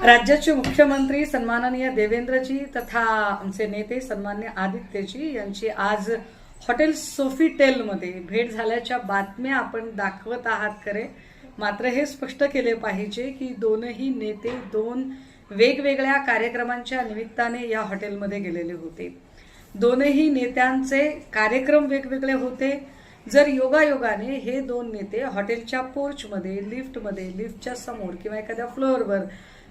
राज्याचे मुख्यमंत्री सन्माननीय देवेंद्रजी तथा आमचे नेते सन्मान्य आदित्यजी यांची आज हॉटेल सोफिटेल मध्ये भेट झाल्याच्या बातम्या आपण दाखवत आहात खरे, मात्र हे स्पष्ट केले पाहिजे की दोनही नेते दोन वेगवेगळ्या कार्यक्रमांच्या निमित्ताने या हॉटेलमध्ये गेलेले होते। दोनही नेत्यांचे कार्यक्रम वेगवेगळे होते। जर योगायोगाने हे दोन नेते हॉटेलच्या पोर्चमध्ये, लिफ्टमध्ये, लिफ्टच्या समोर किंवा एखाद्या फ्लोअरवर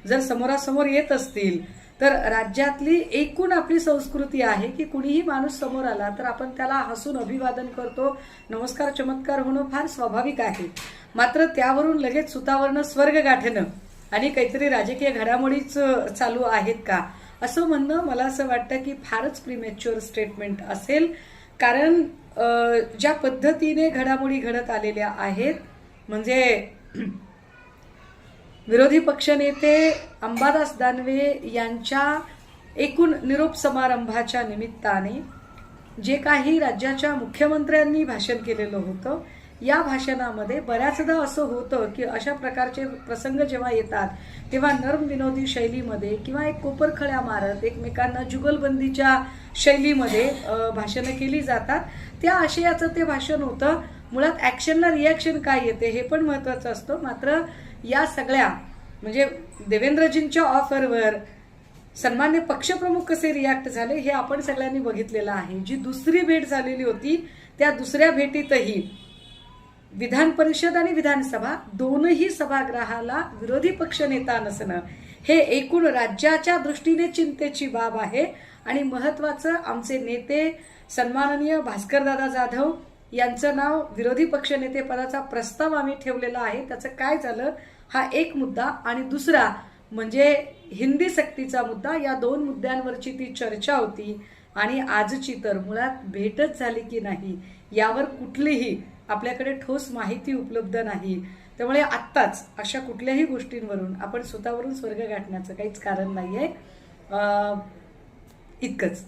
जर समोरासमोर येत असतील तर राज्यातली एकूण आपली संस्कृती आहे की कुणीही माणूस समोर आला तर आपण त्याला हसून अभिवादन करतो, नमस्कार चमत्कार होणं फार स्वाभाविक आहे। मात्र त्यावरून लगेच सुतावरनं स्वर्ग गाठणं आणि काहीतरी राजकीय घडामोडीच चालू आहेत का असं म्हणणं मला असं वाटतं की फारच प्रीमॅच्युअर स्टेटमेंट असेल। कारण ज्या पद्धतीने घडामोडी घडत आलेल्या आहेत म्हणजे विरोधी पक्षनेते अंबादास दानवे यांच्या एकूण निरोप समारंभाच्या निमित्ताने जे काही राज्याच्या मुख्यमंत्र्यांनी भाषण केलेलं होतं, या भाषणामध्ये बऱ्याचदा असं होतं की अशा प्रकारचे प्रसंग जेव्हा येतात तेव्हा नर्म विनोदी शैलीमध्ये किंवा एक कोपरखळ्या मारत एकमेकांना जुगलबंदीच्या शैलीमध्ये भाषणं केली जातात। त्या आशयाचं ते भाषण होतं। मुळात ॲक्शनला रिॲक्शन काय येते हे पण महत्त्वाचं असतं। मात्र या सगळ्या म्हणजे देवेंद्रजींच्या ऑफरवर सन्मान्य पक्षप्रमुख कसे रिॲक्ट झाले हे आपण सगळ्यांनी बघितलेलं आहे। जी दुसरी भेट झालेली होती त्या दुसऱ्या भेटीतही विधान परिषद आणि विधानसभा दोनही सभागृहाला विरोधी पक्षनेता नसणं हे एकूण राज्याच्या दृष्टीने चिंतेची बाब आहे। आणि महत्त्वाचं आमचे नेते सन्माननीय भास्करदादा जाधव यांचं नाव विरोधी पक्षनेते पदाचा प्रस्ताव आम्ही ठेवलेला आहे, त्याचं काय झालं हा एक मुद्दा। आणि दुसरा म्हणजे हिंदी सक्तीचा मुद्दा। या दोन मुद्द्यांवरची ती चर्चा होती आणि आजची तर मुळात भेटच झाली की नाही यावर कुठलीही आपल्याकडे ठोस माहिती उपलब्ध नाही। त्यामुळे आत्ताच अशा कुठल्याही गोष्टींवरून आपण स्वतःवरून स्वर्ग गाठण्याचं काहीच कारण नाहीये। इतकंच।